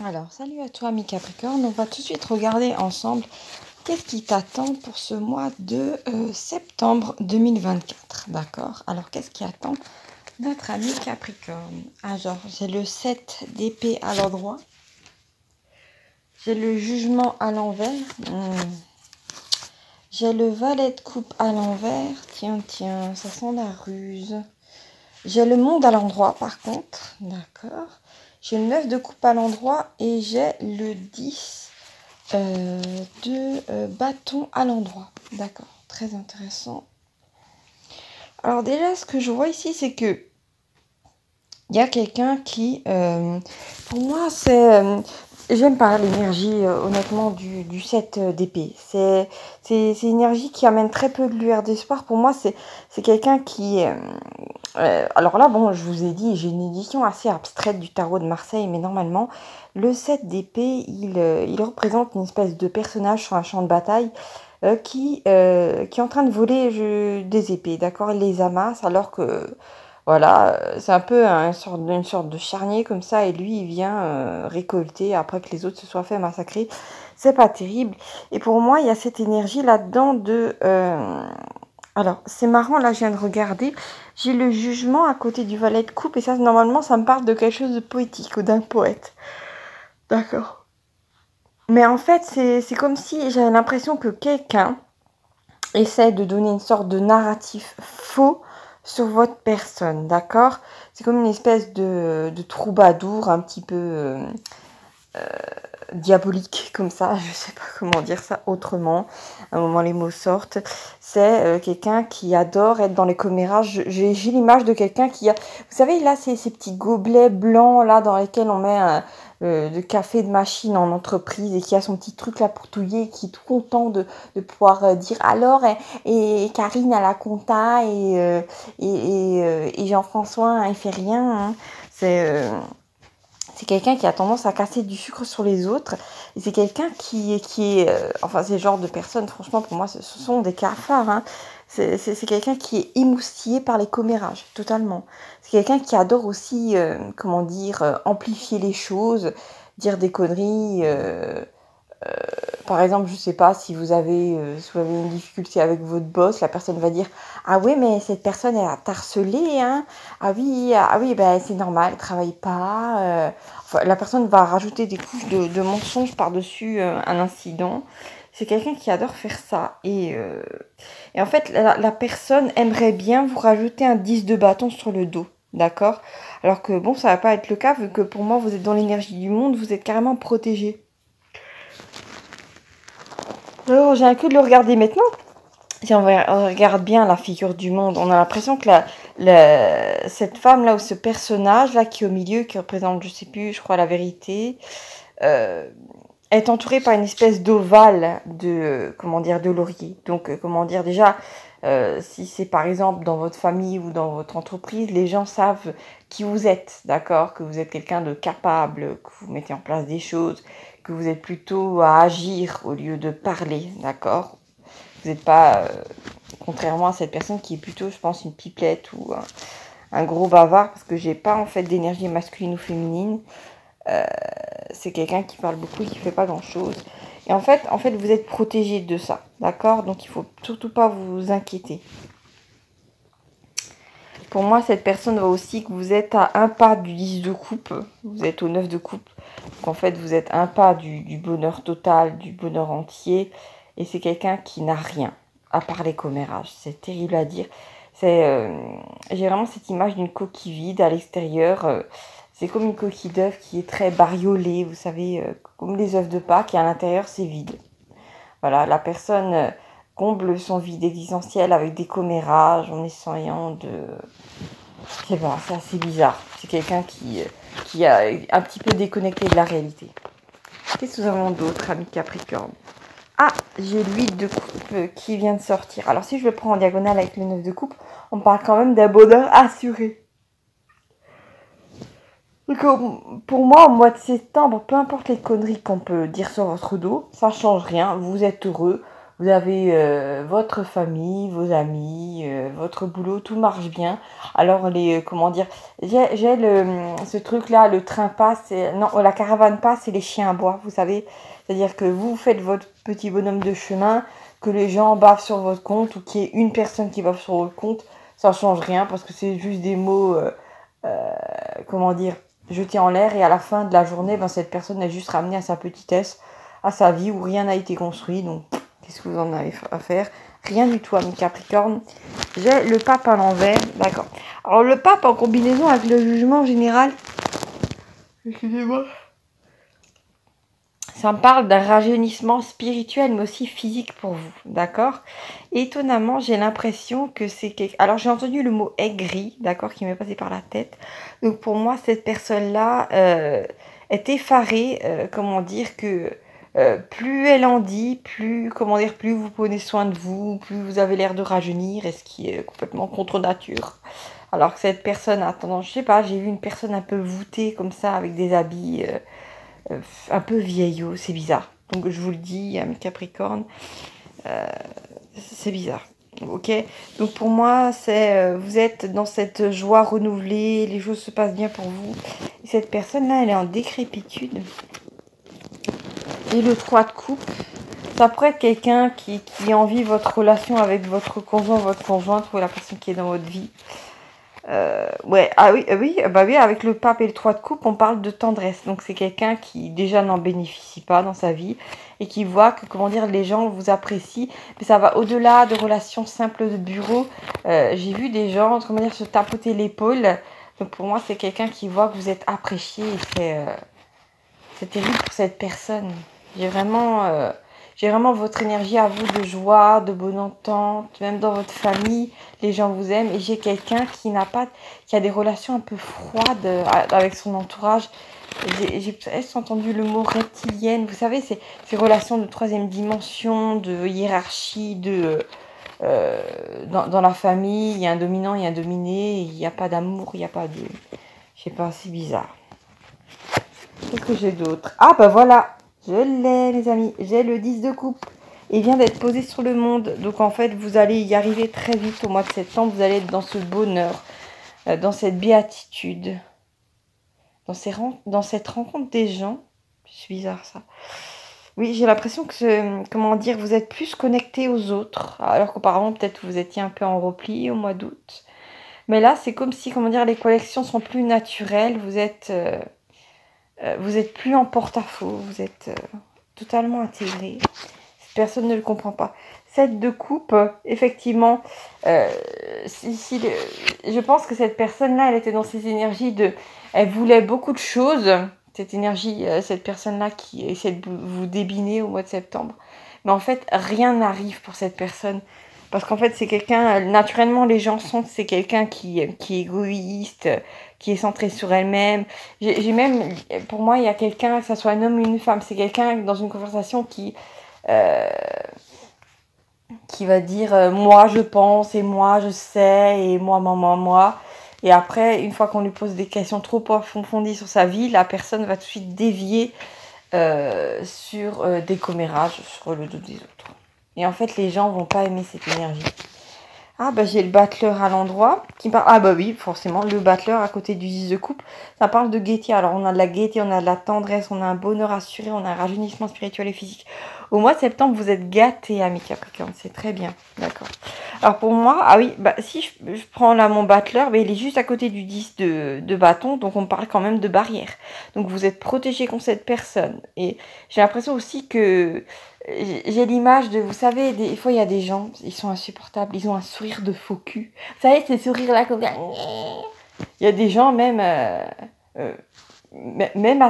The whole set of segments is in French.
Alors, salut à toi, ami Capricorne. On va tout de suite regarder ensemble qu'est-ce qui t'attend pour ce mois de septembre 2024. D'accord? Alors, qu'est-ce qui attend notre ami Capricorne? Alors, j'ai le 7 d'épée à l'endroit. J'ai le jugement à l'envers. J'ai le valet de coupe à l'envers. Tiens, ça sent la ruse. J'ai le monde à l'endroit, par contre. D'accord. J'ai le 9 de coupe à l'endroit et j'ai le 10 de bâton à l'endroit. D'accord, très intéressant. Alors déjà, ce que je vois ici, c'est que il y a quelqu'un qui, pour moi, c'est... j'aime pas l'énergie, honnêtement, du 7 d'épée. C'est une énergie qui amène très peu de lueur d'espoir. Pour moi, c'est quelqu'un qui... alors là, bon, je vous ai dit, j'ai une édition assez abstraite du tarot de Marseille, mais normalement, le 7 d'épée, il représente une espèce de personnage sur un champ de bataille qui est en train de voler des épées, d'accord? Il les amasse alors que, voilà, c'est un peu une sorte de charnier comme ça, et lui, il vient récolter après que les autres se soient fait massacrer. C'est pas terrible. Et pour moi, il y a cette énergie là-dedans de... alors, c'est marrant, là, je viens de regarder. J'ai le jugement à côté du valet de coupe, et ça, normalement, ça me parle de quelque chose de poétique ou d'un poète. D'accord. Mais en fait, c'est comme si j'avais l'impression que quelqu'un essaie de donner une sorte de narratif faux sur votre personne, d'accord? C'est comme une espèce de troubadour un petit peu diabolique comme ça, je sais pas comment dire ça autrement, à un moment les mots sortent. C'est quelqu'un qui adore être dans les commérages. J'ai l'image de quelqu'un qui a, vous savez là, ces petits gobelets blancs là dans lesquels on met de café de machine en entreprise, et qui a son petit truc là pour touiller, et qui est tout content de pouvoir dire alors, et Karine à la compta, et Jean-François, hein, il fait rien, hein. C'est quelqu'un qui a tendance à casser du sucre sur les autres. Et c'est quelqu'un qui est... enfin, c'est le genre de personnes, franchement, pour moi, ce sont des cafards. Hein. C'est quelqu'un qui est émoustillé par les commérages, totalement. C'est quelqu'un qui adore aussi, comment dire, amplifier les choses, dire des conneries. Par exemple, je sais pas, si vous avez une difficulté avec votre boss, la personne va dire ah oui, mais cette personne elle a harcelé, hein. Ah oui, ben c'est normal, elle travaille pas. Enfin, la personne va rajouter des couches de mensonges par-dessus un incident. C'est quelqu'un qui adore faire ça. Et en fait, la personne aimerait bien vous rajouter un 10 de bâton sur le dos. D'accord? Alors que bon, ça va pas être le cas, vu que pour moi, vous êtes dans l'énergie du monde, vous êtes carrément protégé. Alors, j'ai un que de le regarder maintenant. Si on regarde bien la figure du monde, on a l'impression que cette femme-là, ou ce personnage-là qui est au milieu, qui représente, je sais plus, je crois, la vérité, euh, est entourée par une espèce d'ovale comment dire, de laurier. Donc, comment dire, déjà, si c'est par exemple dans votre famille ou dans votre entreprise, les gens savent qui vous êtes, d'accord? Que vous êtes quelqu'un de capable, que vous mettez en place des choses, que vous êtes plutôt à agir au lieu de parler, d'accord? Vous n'êtes pas, contrairement à cette personne qui est plutôt, je pense, une pipelette ou un gros bavard, parce que j'ai pas en fait d'énergie masculine ou féminine. C'est quelqu'un qui parle beaucoup et qui fait pas grand chose. Et en fait, vous êtes protégé de ça, d'accord? Donc il faut surtout pas vous inquiéter. Pour moi, cette personne voit aussi que vous êtes à un pas du 10 de coupe. Vous êtes au 9 de coupe. Donc en fait, vous êtes un pas du bonheur total, du bonheur entier. Et c'est quelqu'un qui n'a rien, à part les commérages. C'est terrible à dire. J'ai vraiment cette image d'une coquille vide à l'extérieur. C'est comme une coquille d'œuf qui est très bariolée, vous savez, comme les œufs de Pâques, et à l'intérieur, c'est vide. Voilà, la personne comble son vide existentiel avec des commérages en essayant de... Je sais pas, c'est assez bizarre. C'est quelqu'un qui a un petit peu déconnecté de la réalité. Qu'est-ce que nous avons d'autre, ami Capricorne? Ah, j'ai l'huile de coupe qui vient de sortir. Alors si je le prends en diagonale avec le 9 de coupe, on parle quand même d'un bonheur assuré. Donc, pour moi, au mois de septembre, peu importe les conneries qu'on peut dire sur votre dos, ça change rien. Vous êtes heureux, vous avez votre famille, vos amis, votre boulot, tout marche bien. Alors comment dire, j'ai ce truc-là, le train passe, non, la caravane passe et les chiens aboient, vous savez. C'est-à-dire que vous faites votre petit bonhomme de chemin, que les gens bavent sur votre compte ou qu'il y ait une personne qui bave sur votre compte, ça change rien parce que c'est juste des mots, comment dire, jetés en l'air et à la fin de la journée, ben, cette personne est juste ramenée à sa petitesse, à sa vie où rien n'a été construit. Donc, qu'est-ce que vous en avez à faire? Rien du tout, ami Capricorne. J'ai le pape à l'envers, d'accord. Alors, le pape en combinaison avec le jugement général, excusez-moi, ça me parle d'un rajeunissement spirituel, mais aussi physique pour vous, d'accord? Étonnamment, j'ai l'impression que c'est quelque... Alors, j'ai entendu le mot aigri, d'accord, qui m'est passé par la tête. Donc, pour moi, cette personne-là est effarée, comment dire, que plus elle en dit, plus, comment dire, plus vous prenez soin de vous, plus vous avez l'air de rajeunir, et ce qui est complètement contre nature. Alors que cette personne a tendance, je sais pas, j'ai vu une personne un peu voûtée comme ça, avec des habits... un peu vieillot, c'est bizarre. Donc je vous le dis, mes Capricornes, c'est bizarre. Ok, donc pour moi, c'est vous êtes dans cette joie renouvelée, les choses se passent bien pour vous. Et cette personne-là, elle est en décrépitude. Et le 3 de coupe, ça pourrait être quelqu'un qui envie votre relation avec votre conjoint, votre conjointe ou la personne qui est dans votre vie. Ouais, ah oui, bah oui, avec le pape et le 3 de coupe, on parle de tendresse. Donc c'est quelqu'un qui déjà n'en bénéficie pas dans sa vie et qui voit que, comment dire, les gens vous apprécient. Mais ça va au-delà de relations simples de bureau. J'ai vu des gens, comment dire, se tapoter l'épaule. Donc pour moi, c'est quelqu'un qui voit que vous êtes apprécié et c'est terrible pour cette personne. J'ai vraiment votre énergie à vous de joie, de bonne entente, même dans votre famille, les gens vous aiment. Et j'ai quelqu'un qui a des relations un peu froides avec son entourage. J'ai peut-être entendu le mot reptilienne. Vous savez, ces relations de troisième dimension, de hiérarchie, dans la famille, il y a un dominant, il y a un dominé, il n'y a pas d'amour, il n'y a pas de... Je sais pas, c'est bizarre. Qu'est-ce que j'ai d'autre? Ah bah voilà, je l'ai les amis, j'ai le 10 de coupe. Il vient d'être posé sur le monde, donc en fait vous allez y arriver très vite au mois de septembre, vous allez être dans ce bonheur, dans cette béatitude, dans cette rencontre des gens. C'est bizarre ça. Oui, j'ai l'impression que, comment dire, vous êtes plus connecté aux autres, alors qu'auparavant peut-être vous étiez un peu en repli au mois d'août. Mais là c'est comme si, comment dire, les connexions sont plus naturelles, vous êtes plus en porte-à-faux, vous êtes totalement intégré. Personne ne le comprend pas. 7 de coupe, effectivement, je pense que cette personne-là, elle était dans ces énergies elle voulait beaucoup de choses. Cette énergie, cette personne-là qui essaie de vous débiner au mois de septembre. Mais en fait, rien n'arrive pour cette personne. Parce qu'en fait, c'est quelqu'un, naturellement, les gens sentent que c'est quelqu'un qui est égoïste, qui est centré sur elle-même. J'ai même, pour moi, il y a quelqu'un, que ce soit un homme ou une femme, c'est quelqu'un dans une conversation qui va dire moi je pense et moi je sais et moi. Et après, une fois qu'on lui pose des questions trop approfondies sur sa vie, la personne va tout de suite dévier sur des commérages sur le dos des autres. Et en fait, les gens vont pas aimer cette énergie. Ah bah j'ai le battleur à l'endroit qui parle. Ah bah oui, forcément, le battleur à côté du 10 de coupe, ça parle de gaieté. Alors on a de la gaieté, on a de la tendresse, on a un bonheur assuré, on a un rajeunissement spirituel et physique. Au mois de septembre, vous êtes gâtés, amis Capricorne, c'est très bien, d'accord. Alors pour moi, ah oui, bah si je prends là mon battleur, bah, il est juste à côté du 10 de bâton, donc on parle quand même de barrière. Donc vous êtes protégé contre cette personne. Et j'ai l'impression aussi que j'ai l'image de, vous savez, des fois il y a des gens, ils sont insupportables, ils ont un sourire de faux cul. Vous savez, ces sourires-là, comme ça. Il y a des gens, même à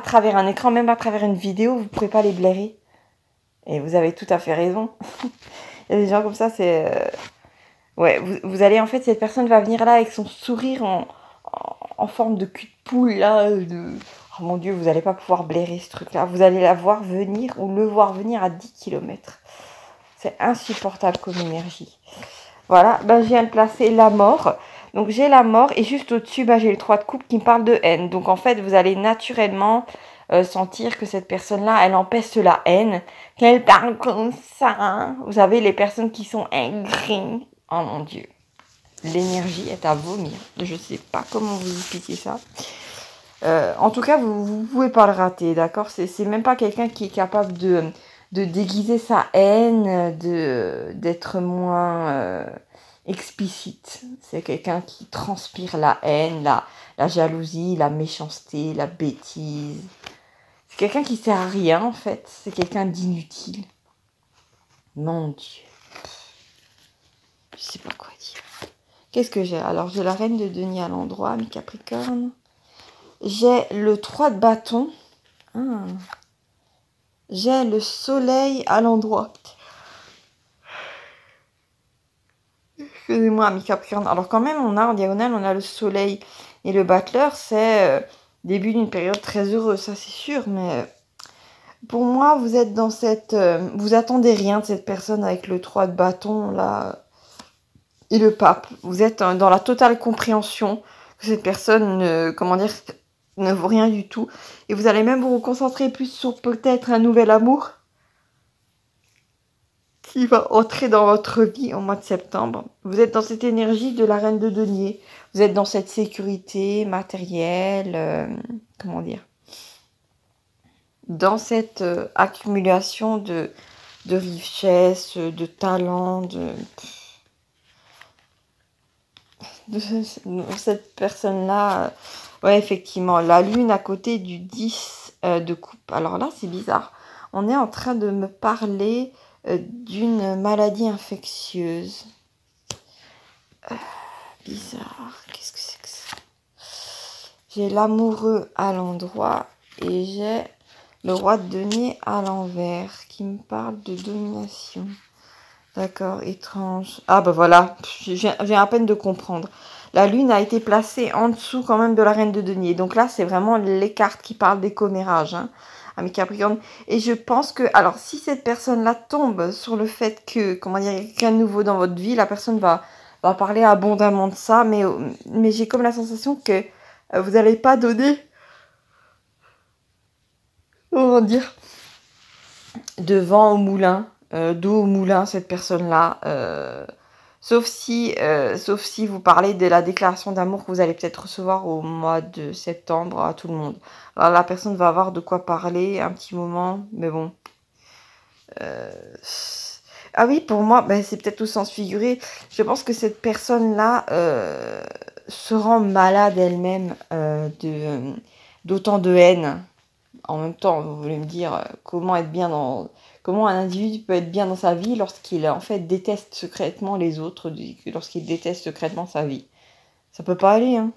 travers un écran, même à travers une vidéo, vous ne pouvez pas les blairer. Et vous avez tout à fait raison. Il y a des gens comme ça, c'est... Ouais, vous allez, en fait, cette personne va venir là avec son sourire en forme de cul de poule, là, Oh mon Dieu, vous n'allez pas pouvoir blairer ce truc-là. Vous allez la voir venir ou le voir venir à 10 km. C'est insupportable comme énergie. Voilà, ben, je viens de placer la mort. Donc j'ai la mort et juste au-dessus, ben, j'ai le 3 de coupe qui me parle de haine. Donc en fait, vous allez naturellement sentir que cette personne-là, elle empêche la haine, qu'elle parle comme ça. Vous savez, les personnes qui sont aigries. Oh mon Dieu. L'énergie est à vomir. Je sais pas comment vous expliquer ça. En tout cas, vous pouvez pas le rater, d'accord? C'est même pas quelqu'un qui est capable de déguiser sa haine, d'être moins explicite. C'est quelqu'un qui transpire la haine, la jalousie, la méchanceté, la bêtise. C'est quelqu'un qui sert à rien, en fait. C'est quelqu'un d'inutile. Mon Dieu. Je sais pas quoi dire. Qu'est-ce que j'ai? Alors, j'ai la reine de denier à l'endroit, mes Capricornes. J'ai le 3 de bâton. Ah. J'ai le soleil à l'endroit. Excusez-moi, mes Capricornes. Alors quand même, on a en diagonale, on a le soleil et le battleur. C'est début d'une période très heureuse, ça c'est sûr. Mais pour moi, vous êtes dans cette... vous attendez rien de cette personne avec le 3 de bâton, là, et le pape. Vous êtes dans la totale compréhension que cette personne, comment dire, ne vaut rien du tout. Et vous allez même vous concentrer plus sur peut-être un nouvel amour qui va entrer dans votre vie au mois de septembre. Vous êtes dans cette énergie de la reine de denier. Vous êtes dans cette sécurité matérielle, comment dire, dans cette accumulation de richesses, de talents, de cette personne-là. Ouais, effectivement, la lune à côté du 10 de coupe. Alors là, c'est bizarre. On est en train de me parler d'une maladie infectieuse. Bizarre. Qu'est-ce que c'est que ça? J'ai l'amoureux à l'endroit et j'ai le roi de denier à l'envers qui me parle de domination. D'accord, étrange. Ah bah voilà, j'ai à peine de comprendre. La lune a été placée en dessous quand même de la reine de denier. Donc là, c'est vraiment les cartes qui parlent des commérages, hein, à mes Capricornes. Et je pense que, alors, si cette personne-là tombe sur le fait que, comment dire, il y a quelqu'un de nouveau dans votre vie, la personne va parler abondamment de ça. Mais j'ai comme la sensation que vous n'allez pas donner, comment dire, de vent au moulin, d'eau au moulin, cette personne-là. Sauf si vous parlez de la déclaration d'amour que vous allez peut-être recevoir au mois de septembre à tout le monde. Alors la personne va avoir de quoi parler un petit moment, mais bon. Ah oui, pour moi, ben, c'est peut-être au sens figuré. Je pense que cette personne-là se rend malade elle-même d'autant de haine. En même temps, vous voulez me dire comment être bien dans... Comment un individu peut être bien dans sa vie lorsqu'il en fait déteste secrètement les autres, lorsqu'il déteste secrètement sa vie. Ça peut pas aller, hein.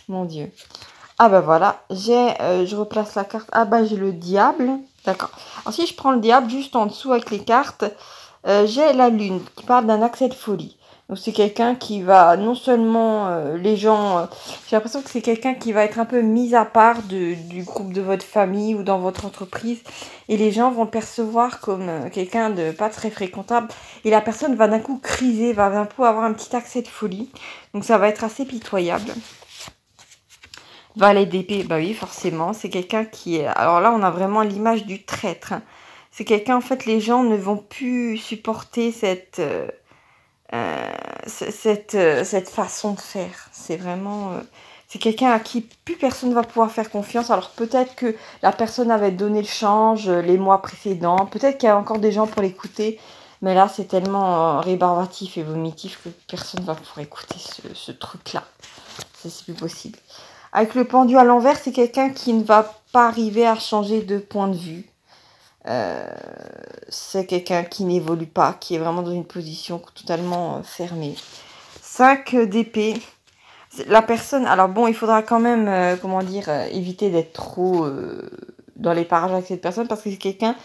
Mon Dieu. Ah bah voilà, je replace la carte. Ah bah j'ai le diable. D'accord. Alors si je prends le diable juste en dessous avec les cartes, j'ai la lune qui parle d'un accès de folie. Donc c'est quelqu'un qui va, non seulement les gens... j'ai l'impression que c'est quelqu'un qui va être un peu mis à part du groupe de votre famille ou dans votre entreprise. Et les gens vont le percevoir comme quelqu'un de pas très fréquentable. Et la personne va d'un coup criser, va d'un coup avoir un petit accès de folie. Donc ça va être assez pitoyable. Valet d'épée, bah oui, forcément. C'est quelqu'un qui est... Alors là, on a vraiment l'image du traître, hein. C'est quelqu'un, en fait, les gens ne vont plus supporter cette façon de faire. C'est vraiment... c'est quelqu'un à qui plus personne ne va pouvoir faire confiance. Alors peut-être que la personne avait donné le change les mois précédents. Peut-être qu'il y a encore des gens pour l'écouter. Mais là, c'est tellement rébarbatif et vomitif que personne ne va pouvoir écouter ce truc-là. C'est plus possible. Avec le pendu à l'envers, c'est quelqu'un qui ne va pas arriver à changer de point de vue. C'est quelqu'un qui n'évolue pas, qui est vraiment dans une position totalement fermée. 5 d'épée. La personne, alors bon, il faudra quand même, comment dire, éviter d'être trop dans les parages avec cette personne parce que c'est quelqu'un,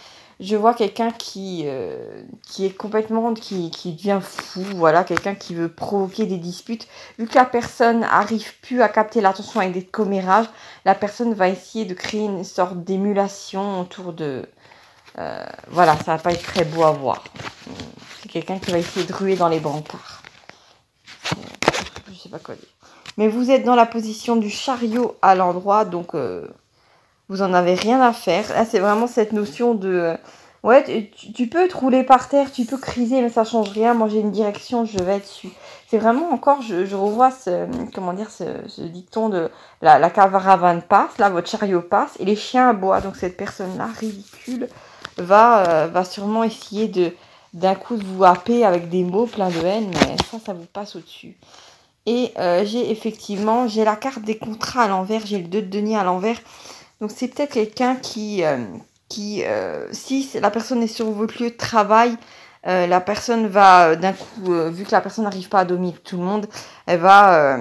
je vois quelqu'un qui est complètement, qui devient fou, voilà, quelqu'un qui veut provoquer des disputes. Vu que la personne n'arrive plus à capter l'attention avec des commérages, la personne va essayer de créer une sorte d'émulation autour de... voilà, ça va pas être très beau à voir. C'est quelqu'un qui va essayer de ruer dans les brancards. Je sais pas quoi dire. Mais vous êtes dans la position du chariot à l'endroit, donc Vous en avez rien à faire. Là, c'est vraiment cette notion de... ouais, tu peux te rouler par terre, tu peux criser, mais ça change rien. Moi, j'ai une direction, je vais dessus. C'est vraiment encore, je revois comment dire, ce dicton de la caravane passe, là, votre chariot passe, et les chiens aboient. Donc, cette personne-là, ridicule, va sûrement essayer d'un coup de vous happer avec des mots pleins de haine, mais ça vous passe au-dessus. Et j'ai la carte des contrats à l'envers, j'ai le 2 de denier à l'envers. Donc c'est peut-être quelqu'un si la personne est sur votre lieu de travail, la personne va, d'un coup, vu que la personne n'arrive pas à dominer tout le monde, elle va,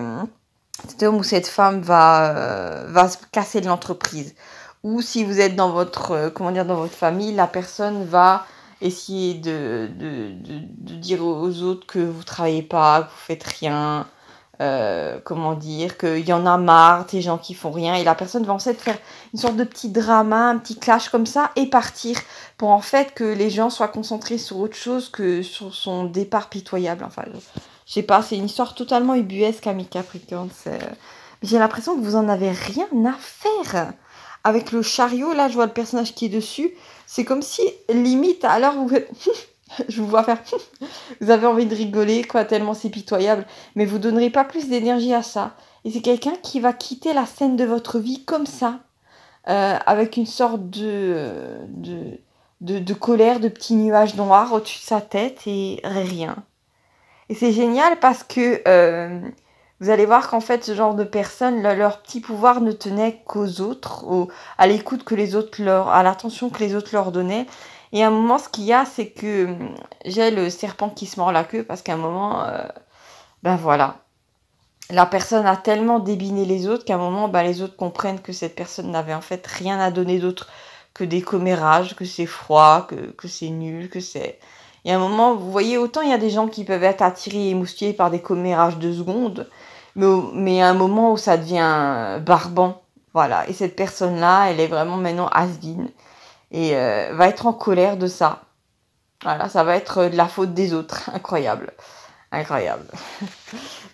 cet homme ou cette femme va se casser de l'entreprise. Ou si vous êtes dans dans votre famille, la personne va essayer de dire aux autres que vous travaillez pas, que vous faites rien, qu'il y en a marre, des gens qui font rien, et la personne va en fait faire une sorte de petit drama, un petit clash comme ça, et partir, pour en fait que les gens soient concentrés sur autre chose que sur son départ pitoyable. Enfin, je sais pas, c'est une histoire totalement ubuesque, ami Capricorne. J'ai l'impression que vous en avez rien à faire. Avec le chariot, là, je vois le personnage qui est dessus, c'est comme si, limite, alors vous je vous vois faire... vous avez envie de rigoler, quoi, tellement c'est pitoyable. Mais vous donnerez pas plus d'énergie à ça. Et c'est quelqu'un qui va quitter la scène de votre vie comme ça, avec une sorte de colère, de petits nuages noirs au-dessus de sa tête et rien. Et c'est génial parce que vous allez voir qu'en fait, ce genre de personnes, leur petit pouvoir ne tenait qu'aux autres, à l'écoute que les autres à l'attention que les autres leur donnaient. Et à un moment, ce qu'il y a, c'est que j'ai le serpent qui se mord la queue parce qu'à un moment, ben voilà, la personne a tellement débiné les autres qu'à un moment, ben, les autres comprennent que cette personne n'avait en fait rien à donner d'autre que des commérages, que c'est froid, que c'est nul, que c'est... Il y a un moment, vous voyez, autant il y a des gens qui peuvent être attirés et émoustillés par des commérages de secondes, mais à un moment où ça devient barbant, voilà. Et cette personne-là, elle est vraiment maintenant has-been et va être en colère de ça. Voilà, ça va être de la faute des autres. Incroyable. Incroyable.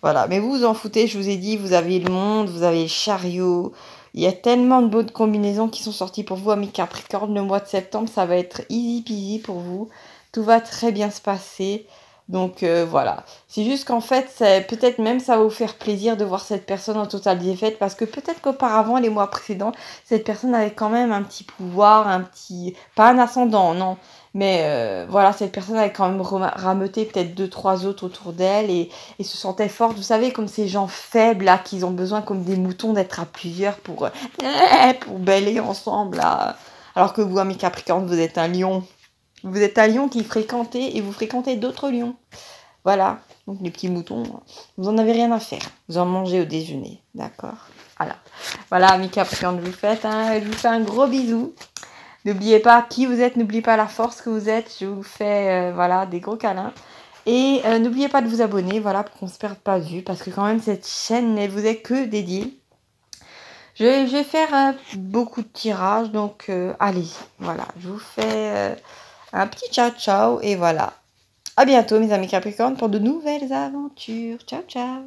Voilà, mais vous vous en foutez, je vous ai dit, vous avez le monde, vous avez le chariot. Il y a tellement de bonnes combinaisons qui sont sorties pour vous, amis Capricorne. Le mois de septembre, ça va être easy peasy pour vous. Tout va très bien se passer. Donc voilà. C'est juste qu'en fait, peut-être même ça va vous faire plaisir de voir cette personne en totale défaite parce que peut-être qu'auparavant, les mois précédents, cette personne avait quand même un petit pouvoir, pas un ascendant, non. Mais voilà, cette personne avait quand même rameuté peut-être 2, 3 autres autour d'elle et se sentait forte. Vous savez, comme ces gens faibles là, qui ont besoin comme des moutons d'être à plusieurs pour bêler ensemble là. Alors que vous, amis Capricorne, vous êtes un lion. Vous êtes un lion qui fréquentez et vous fréquentez d'autres lions. Voilà. Donc les petits moutons, vous en avez rien à faire. Vous en mangez au déjeuner. D'accord? Voilà. Voilà, amis Capricorne, je vous fais un gros bisou. N'oubliez pas qui vous êtes, n'oubliez pas la force que vous êtes. Je vous fais voilà, des gros câlins. Et n'oubliez pas de vous abonner, voilà, pour qu'on ne se perde pas de vue. Parce que quand même, cette chaîne ne vous est que dédiée. Je vais faire beaucoup de tirages, donc allez, voilà, je vous fais un petit ciao ciao et voilà. À bientôt mes amis Capricornes pour de nouvelles aventures. Ciao ciao.